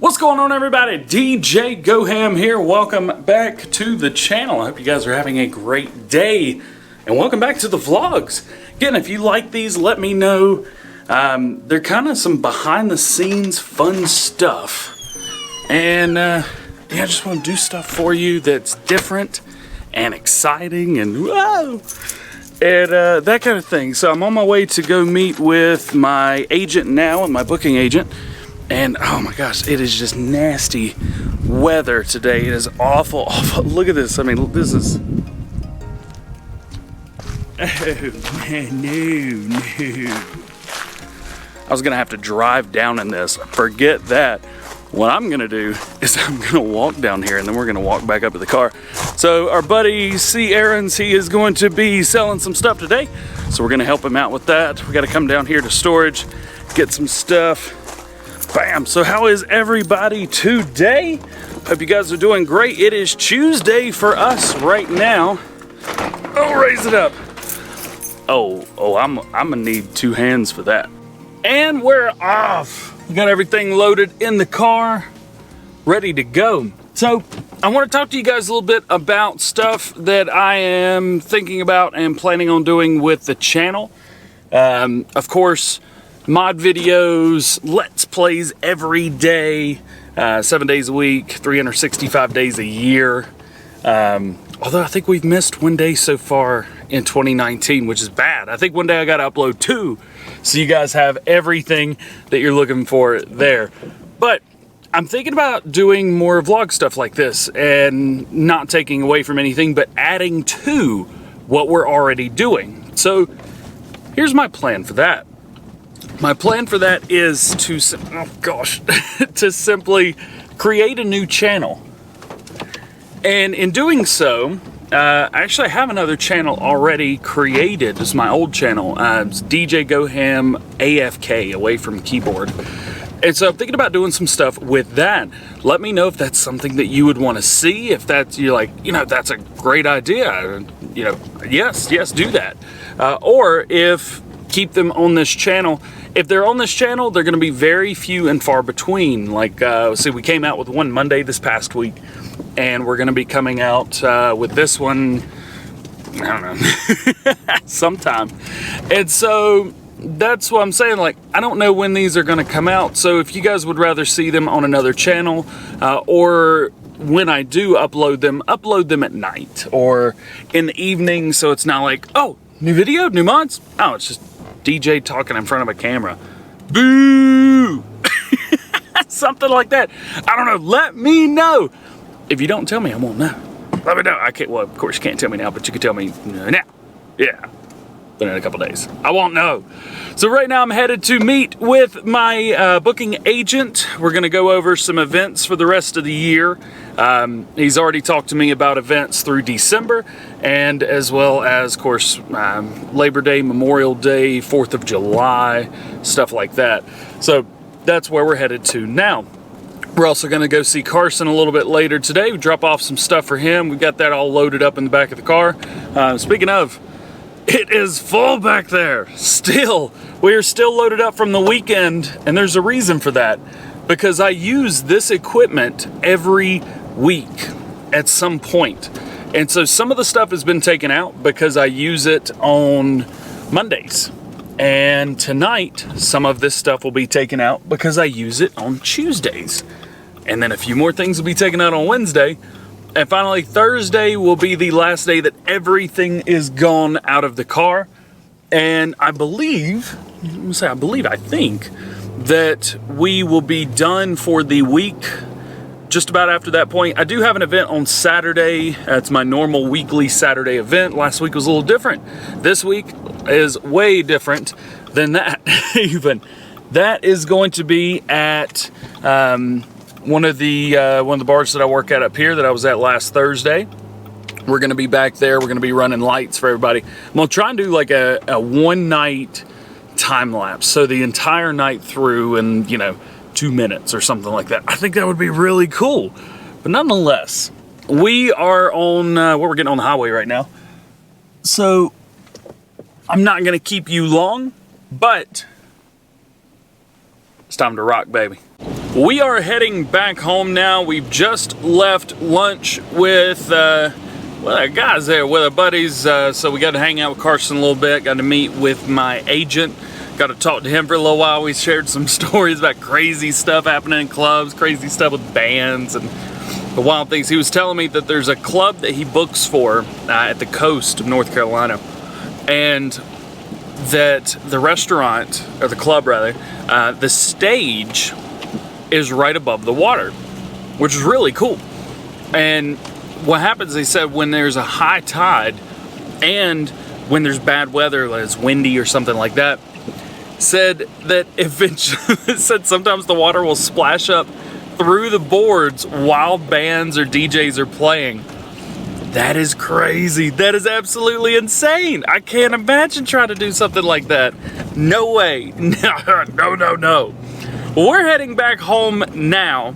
What's going on, everybody? DJ GoHam here. Welcome back to the channel. I hope you guys are having a great day. And welcome back to the vlogs. Again, if you like these, let me know. They're kind of some behind the scenes fun stuff. And yeah, I just want to do stuff for you that's different and exciting and whoa! And that kind of thing. So I'm on my way to go meet with my agent now, my booking agent. And oh my gosh, it is just nasty weather today. It is awful, awful. Look at this. I mean, this is... Oh, no. I was gonna have to drive down in this. Forget that. What I'm gonna do is I'm gonna walk down here and then we're gonna walk back up to the car. So our buddy C. Errands, he is going to be selling some stuff today. So we're gonna help him out with that. We gotta come down here to storage, get some stuff. Bam! So how is everybody today? Hope you guys are doing great. It is Tuesday for us right now. Oh, raise it up. I'm gonna need two hands for that. And we're off. We got everything loaded in the car, ready to go. So I want to talk to you guys a little bit about stuff that I am thinking about and planning on doing with the channel. Of course, mod videos, let's plays every day, 7 days a week, 365 days a year. Although I think we've missed one day so far in 2019, which is bad. I think one day I gotta upload 2, so you guys have everything that you're looking for there. But I'm thinking about doing more vlog stuff like this and not taking away from anything, but adding to what we're already doing. So here's my plan for that. My plan for that is to, to simply create a new channel. And in doing so, actually I have another channel already created. It's my old channel. It's DJ GoHam AFK, away from keyboard. And so I'm thinking about doing some stuff with that. Let me know if that's something that you would want to see. If that's, you're like, that's a great idea. Yes, do that. Or if keep them on this channel. If they're on this channel, they're going to be very few and far between. Like, see, we came out with one Monday this past week, and we're going to be coming out with this one, I don't know, sometime. And so that's what I'm saying. Like, I don't know when these are going to come out. So if you guys would rather see them on another channel, or when I do upload them at night or in the evening, so it's not like, oh, new video, new mods. Oh, it's just DJ talking in front of a camera. Boo! Something like that. I don't know. Let me know. If you don't tell me, I won't know. Let me know. I can't. Well, of course, you can't tell me now, but you can tell me now. Yeah. But in a couple days, I won't know. So right now I'm headed to meet with my booking agent. We're going to go over some events for the rest of the year. He's already talked to me about events through December, and as well as, of course, Labor Day, Memorial Day, 4th of July, stuff like that. So that's where we're headed to now. We're also going to go see Carson a little bit later today. We drop off some stuff for him. We've got that all loaded up in the back of the car. Speaking of, it is full back there. Still, we are still loaded up from the weekend, and there's a reason for that. Because I use this equipment every week at some point. And so some of the stuff has been taken out because I use it on Mondays. And tonight, some of this stuff will be taken out because I use it on Tuesdays. And then a few more things will be taken out on Wednesday. And finally, Thursday will be the last day that everything is gone out of the car. And I think that we will be done for the week just about after that point. I do have an event on Saturday. It's my normal weekly Saturday event. Last week was a little different. This week is way different than that even. That is going to be at one of the bars that I work at up here that I was at last Thursday. We're going to be back there. We're going to be running lights for everybody. I'm going to try and do like a one night time lapse. So the entire night through in, 2 minutes or something like that. I think that would be really cool. But nonetheless, we are on, we're getting on the highway right now. So I'm not going to keep you long, but it's time to rock, baby. We are heading back home now. We've just left lunch with well, guys there with our buddies, so we got to hang out with Carson a little bit, got to meet with my agent, got to talk to him for a little while. We shared some stories about crazy stuff happening in clubs, crazy stuff with bands and the wild things. He was telling me that there's a club that he books for at the coast of North Carolina, and that the restaurant, or the club rather, the stage is right above the water, which is really cool. And what happens, they said, when there's a high tide and when there's bad weather, like it's windy or something like that, said that eventually, said sometimes the water will splash up through the boards while bands or DJs are playing. That is crazy. That is absolutely insane. I can't imagine trying to do something like that. No way. No. Well, we're heading back home now.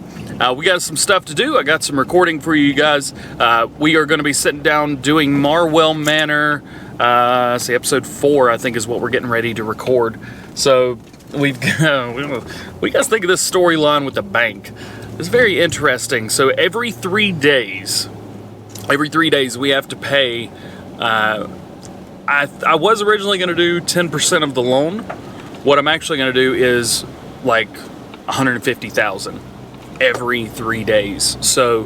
We got some stuff to do. I got some recording for you guys. We are going to be sitting down doing Marwell Manor. See, episode 4, I think, is what we're getting ready to record. So we guys think of this storyline with the bank. It's very interesting. So every 3 days we have to pay. I was originally going to do 10% of the loan. What I'm actually going to do is like $150,000 every 3 days. So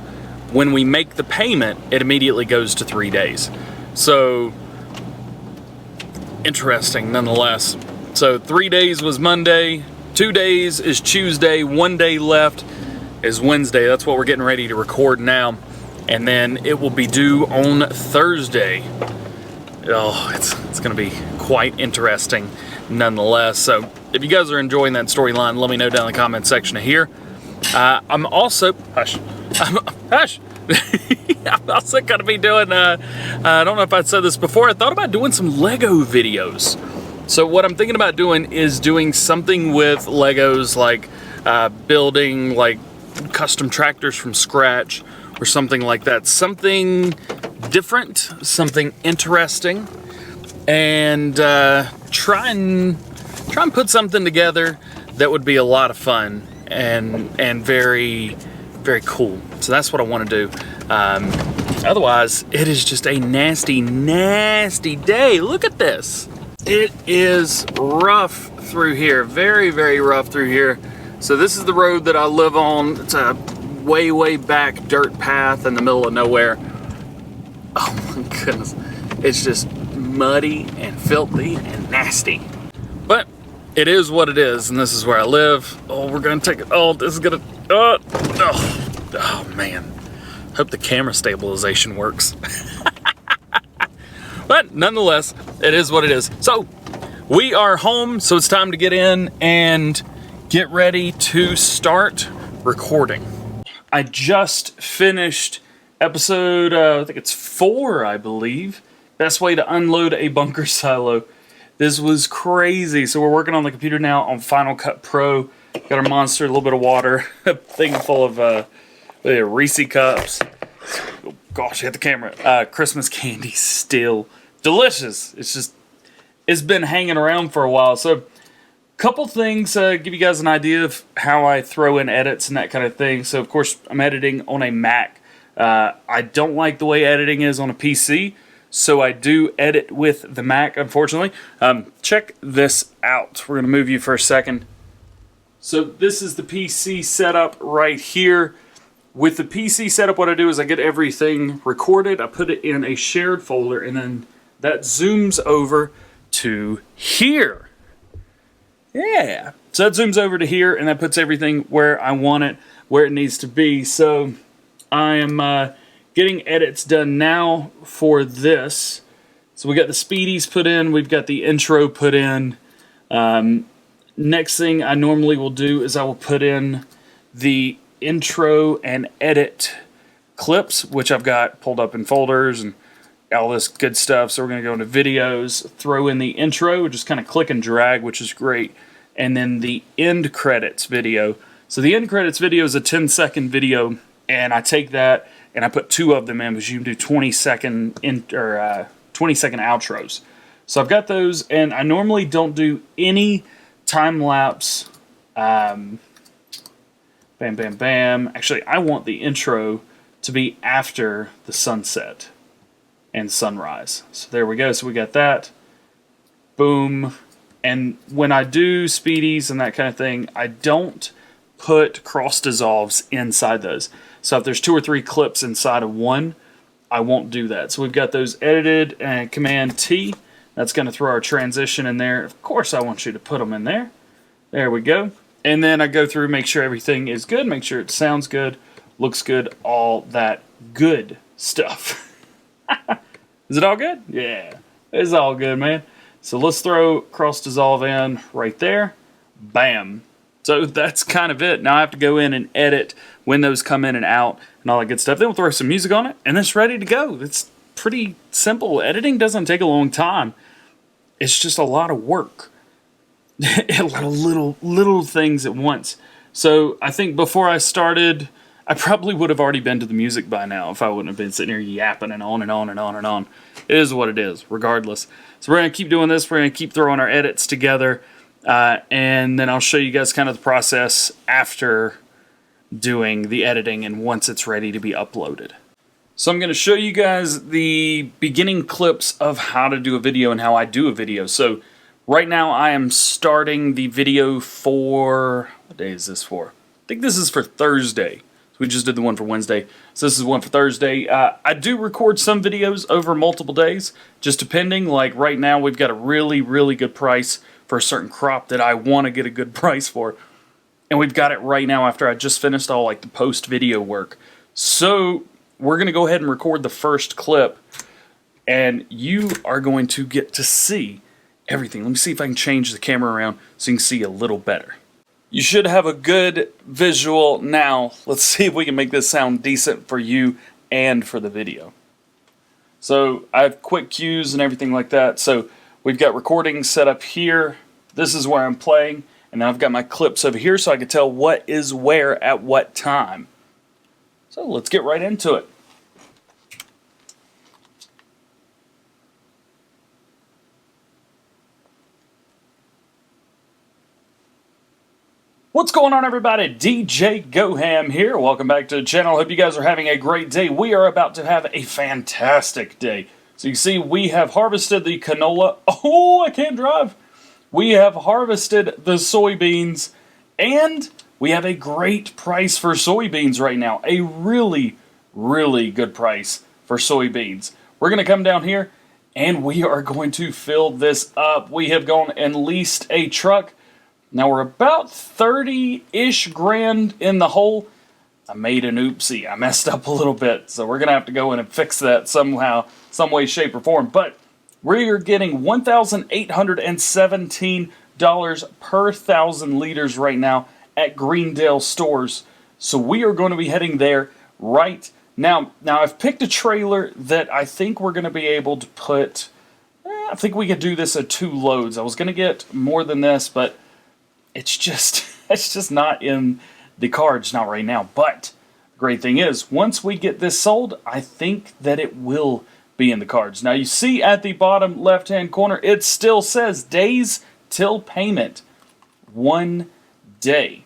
when we make the payment, it immediately goes to 3 days. So interesting nonetheless. So 3 days was Monday, 2 days is Tuesday, 1 day left is Wednesday. That's what we're getting ready to record now. And then it will be due on Thursday. Oh, it's going to be quite interesting nonetheless. So if you guys are enjoying that storyline, let me know down in the comment section here. I'm also, hush. I'm also going to be doing, I don't know if I said this before, I thought about doing some Lego videos. So what I'm thinking about doing is doing something with Legos, like building like custom tractors from scratch or something like that. Something different, something interesting, and try and put something together that would be a lot of fun and very, very cool. So that's what I want to do. Otherwise, it is just a nasty, nasty day. Look at this. It is rough through here. Very, very rough through here. So this is the road that I live on. It's a way, way back dirt path in the middle of nowhere. Oh my goodness. It's just muddy and filthy and nasty. But it is what it is, and this is where I live. Oh, we're gonna take it. Oh, this is gonna, oh man. Hope the camera stabilization works. But nonetheless, it is what it is. So we are home, so it's time to get in and get ready to start recording. I just finished episode, I think it's 4, I believe. Best way to unload a bunker silo. This was crazy. So we're working on the computer now on Final Cut Pro. Got our monster, a little bit of water, a thing full of Reese cups. Oh, gosh, hit the camera. Christmas candy still delicious. It's been hanging around for a while. So couple things, give you guys an idea of how I throw in edits and that kind of thing. So of course I'm editing on a Mac. I don't like the way editing is on a PC, so I do edit with the Mac, unfortunately. Check this out. We're going to move you for a second. So this is the PC setup right here. With the PC setup, what I do is I get everything recorded, I put it in a shared folder, and then that zooms over to here. Yeah, so that zooms over to here, and that puts everything where I want it, where it needs to be. So I am getting edits done now for this. So we got the speedies put in, we've got the intro put in. Next thing I normally will do is I will put in the intro and edit clips, which I've got pulled up in folders and all this good stuff. So we're going to go into videos, throw in the intro, just kind of click and drag, which is great. And then the end credits video. So the end credits video is a 10-second video, and I take that and I put 2 of them in, because you can do 20-second 20-second outros. So I've got those, and I normally don't do any time lapse Bam, bam, bam. Actually, I want the intro to be after the sunset and sunrise. So there we go. So we got that. Boom. And when I do speedies and that kind of thing, I don't put cross dissolves inside those. So if there's 2 or 3 clips inside of one, I won't do that. So we've got those edited, and Command T. That's going to throw our transition in there. Of course, I want you to put them in there. There we go. And then I go through, make sure everything is good, make sure it sounds good, looks good, all that good stuff. Is it all good? Yeah, it's all good, man. So let's throw cross dissolve in right there. Bam. So that's kind of it. Now I have to go in and edit when those come in and out and all that good stuff. Then we'll throw some music on it and it's ready to go. It's pretty simple. Editing doesn't take a long time. It's just a lot of work. A lot of little things at once. So I think before I started, I probably would have already been to the music by now if I wouldn't have been sitting here yapping and on and on and on and on. It is what it is, regardless. So we're going to keep doing this. We're going to keep throwing our edits together. And then I'll show you guys kind of the process after doing the editing and once it's ready to be uploaded. So I'm going to show you guys the beginning clips of how to do a video and how I do a video. So right now I am starting the video for, what day is this for? I think this is for Thursday. So we just did the one for Wednesday. So this is one for Thursday. I do record some videos over multiple days, just depending. Like right now we've got a really good price for a certain crop that I want to get a good price for. And we've got it right now after I just finished all like the post video work. So we're going to go ahead and record the first clip and you are going to get to see everything. Let me see if I can change the camera around so you can see a little better. You should have a good visual now. Let's see if we can make this sound decent for you and for the video. So I have quick cues and everything like that. So we've got recording set up here. This is where I'm playing. And then I've got my clips over here so I can tell what is where at what time. So let's get right into it. What's going on, everybody? DJ GoHam here. Welcome back to the channel. Hope you guys are having a great day. We are about to have a fantastic day. So you see we have harvested the canola. Oh, I can't drive. We have harvested the soybeans and we have a great price for soybeans right now. A really good price for soybeans. We're going to come down here and we are going to fill this up. We have gone and leased a truck. Now we're about 30-ish grand in the hole. I made an oopsie. I messed up a little bit. So we're going to have to go in and fix that somehow, some way, shape, or form. But we are getting $1,817 per 1,000 liters right now at Greendale stores. So we are going to be heading there right now. Now I've picked a trailer that I think we're going to be able to put, I think we could do this at 2 loads. I was going to get more than this, but it's just not in the cards, not right now. But the great thing is, once we get this sold, I think that it will be in the cards. Now you see at the bottom left-hand corner, it still says days till payment. 1 day.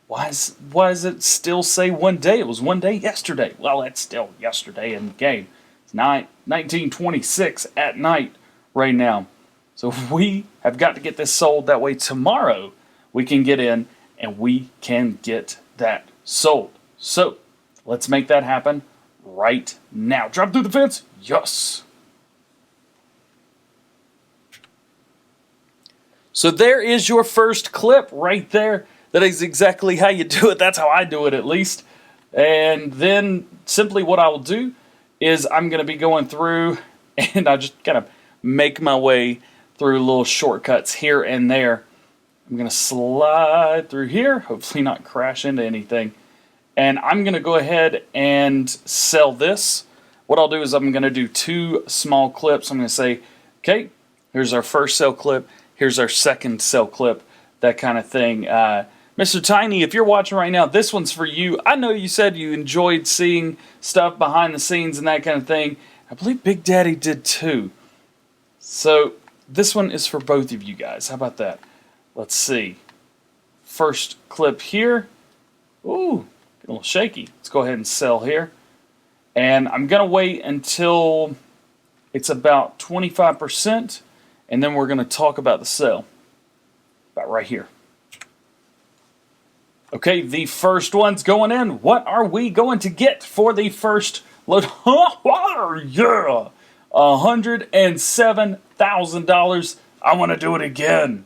Why does it still say 1 day? It was 1 day yesterday. Well, it's still yesterday in the game. It's 1926 at night right now. So we have got to get this sold. That way tomorrow we can get in and we can get that sold. So let's make that happen right now. Drop through the fence. Yes. So there is your first clip right there. That is exactly how you do it. That's how I do it, at least. And then simply what I will do is I'm going to be going through and I just kind of make my way through little shortcuts here and there. I'm going to slide through here, hopefully not crash into anything. And I'm going to go ahead and sell this. What I'll do is I'm going to do 2 small clips. I'm going to say, okay, here's our first sell clip. Here's our second sell clip, that kind of thing. Mr. Tiny, if you're watching right now, this one's for you. I know you said you enjoyed seeing stuff behind the scenes and that kind of thing. I believe Big Daddy did too. So this one is for both of you guys. How about that? Let's see. First clip here. Ooh, get a little shaky. Let's go ahead and sell here. And I'm going to wait until it's about 25%, and then we're going to talk about the sell. About right here. Okay, the first one's going in. What are we going to get for the first load? Yeah! $107,000. I want to do it again.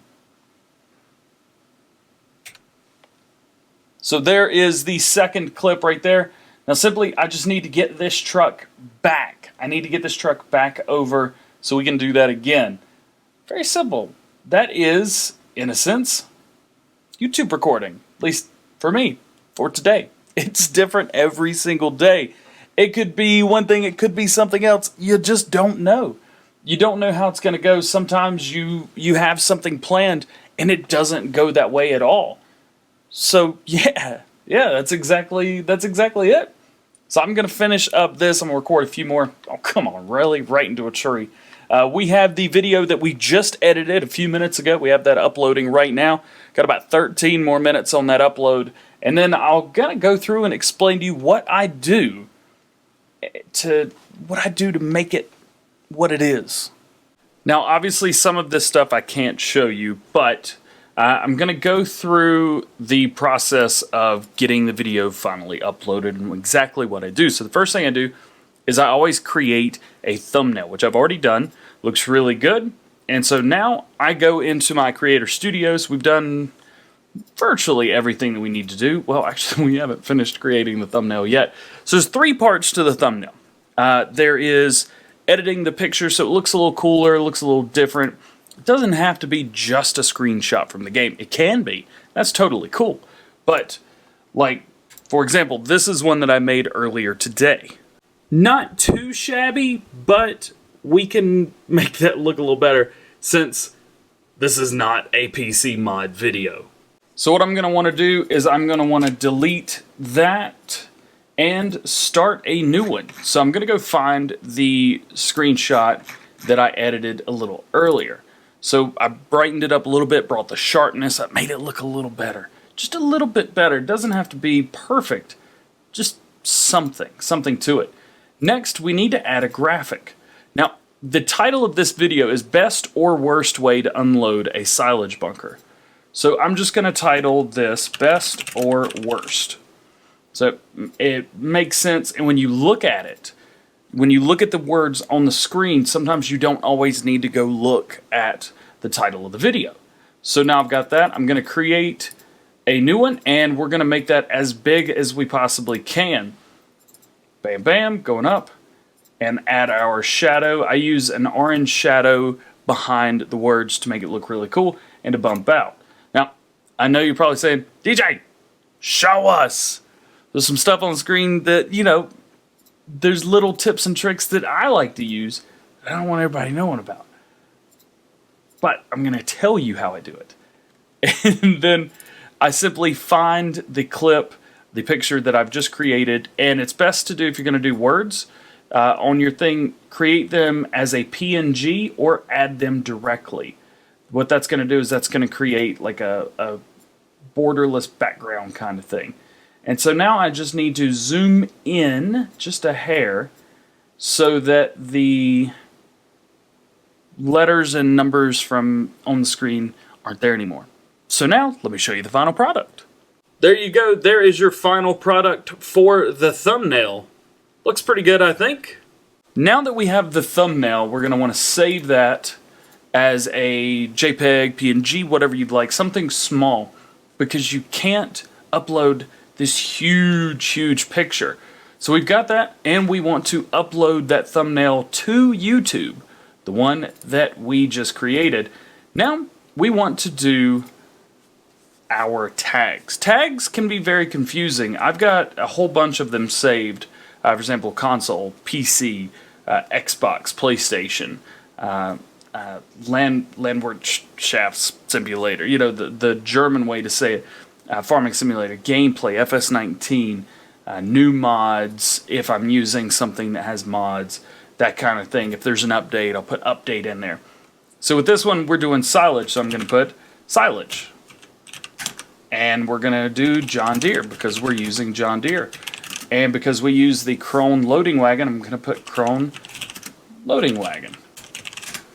So there is the second clip right there. Now simply, I just need to get this truck back. I need to get this truck back over so we can do that again. Very simple. That is, in a sense, YouTube recording. At least for me, for today. It's different every single day. It could be one thing, it could be something else. You just don't know. You don't know how it's going to go. Sometimes you have something planned and it doesn't go that way at all. So yeah, that's exactly it. So I'm gonna finish up this. I'm gonna record a few more. Oh come on, really? Right into a tree. We have the video that we just edited a few minutes ago. We have that uploading right now. Got about 13 more minutes on that upload, and then I'll gonna go through and explain to you what I do to make it what it is. Now, obviously, some of this stuff I can't show you, but I'm going to go through the process of getting the video finally uploaded and exactly what I do. So the first thing I do is I always create a thumbnail, which I've already done. Looks really good. And so now I go into my Creator Studios. We've done virtually everything that we need to do. Well, actually, we haven't finished creating the thumbnail yet. So there's 3 parts to the thumbnail. There is editing the picture so it looks a little cooler, looks a little different. It doesn't have to be just a screenshot from the game. It can be. That's totally cool. But, like, for example, this is one that I made earlier today. Not too shabby, but we can make that look a little better since this is not a PC mod video. So what I'm going to want to do is I'm going to want to delete that and start a new one. So I'm going to go find the screenshot that I edited a little earlier. So I brightened it up a little bit, brought the sharpness up, made it look a little better. Just a little bit better. It doesn't have to be perfect. Just something to it. Next, we need to add a graphic. Now, the title of this video is Best or Worst Way to Unload a Silage Bunker. So I'm just going to title this Best or Worst. So it makes sense, and when you look at it, when you look at the words on the screen, sometimes you don't always need to go look at the title of the video. So now I've got that. I'm going to create a new one, and we're going to make that as big as we possibly can. Bam, bam, going up, and add our shadow. I use an orange shadow behind the words to make it look really cool and to bump out. Now, I know you're probably saying, DJ, show us. There's some stuff on the screen that, you know, there's little tips and tricks that I like to use that I don't want everybody knowing about. But I'm going to tell you how I do it. And then I simply find the clip, the picture that I've just created, and it's best to do, if you're going to do words on your thing, create them as a PNG or add them directly. What that's going to do is that's going to create like a borderless background kind of thing. And so now I just need to zoom in just a hair so that the letters and numbers from on the screen aren't there anymore. So now let me show you the final product. There you go. There is your final product for the thumbnail. Looks pretty good, I think. Now that we have the thumbnail, we're going to want to save that as a JPEG, PNG, whatever you'd like, something small, because you can't upload this huge picture. So we've got that, and we want to upload that thumbnail to YouTube, the one that we just created. Now we want to do our tags. Tags can be very confusing. I've got a whole bunch of them saved. For example, console, PC, Xbox, PlayStation, Landward Shafts Simulator, you know, the German way to say it. Farming Simulator, Gameplay, FS19, new mods, if I'm using something that has mods, that kind of thing. If there's an update, I'll put update in there. So with this one, we're doing silage, so I'm going to put silage. And we're gonna do John Deere because we're using John Deere. And because we use the Krone loading wagon, I'm gonna put Krone loading wagon.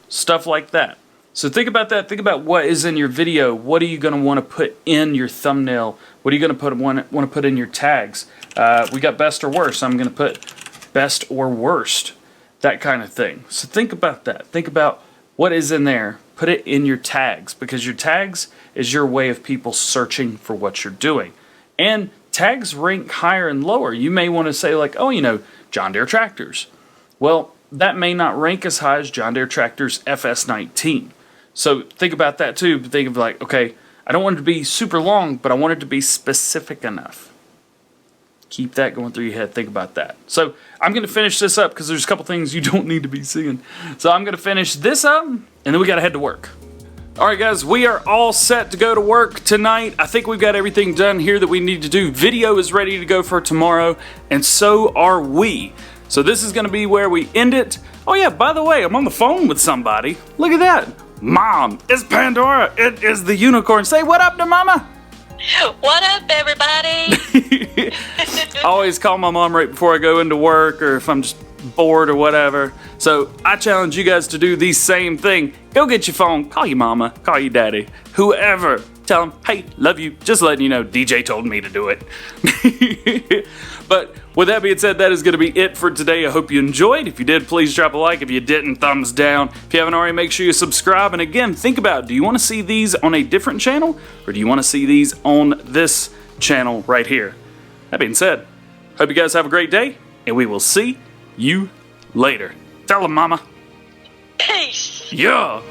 Stuff like that. So think about that. Think about what is in your video. What are you going to want to put in your thumbnail? What are you going to want to put in your tags? We got best or worst. I'm going to put best or worst. That kind of thing. So think about that. Think about what is in there. Put it in your tags, because your tags is your way of people searching for what you're doing. And tags rank higher and lower. You may want to say like, oh, you know, John Deere tractors. Well, that may not rank as high as John Deere tractors FS19. So think about that too. Think of like, okay, I don't want it to be super long, but I want it to be specific enough. Keep that going through your head. Think about that. So I'm going to finish this up because there's a couple things you don't need to be seeing. So I'm going to finish this up, and then we got to head to work. All right, guys, we are all set to go to work tonight. I think we've got everything done here that we need to do. Video is ready to go for tomorrow, and so are we. So this is going to be where we end it. Oh yeah, by the way, I'm on the phone with somebody. Look at that. Mom, it's Pandora. It is the unicorn. Say what up to Mama. What up, everybody? I always call my mom right before I go into work, or if I'm just bored or whatever. So I challenge you guys to do the same thing. Go get your phone, call your mama, call your daddy, whoever. Tell them, hey, love you. Just letting you know DJ told me to do it. But with that being said, that is going to be it for today. I hope you enjoyed. If you did, please drop a like. If you didn't, thumbs down. If you haven't already, make sure you subscribe. And again, think about, do you want to see these on a different channel, or do you want to see these on this channel right here? That being said, hope you guys have a great day, and we will see you later. Tell them, Mama. Peace. Yeah.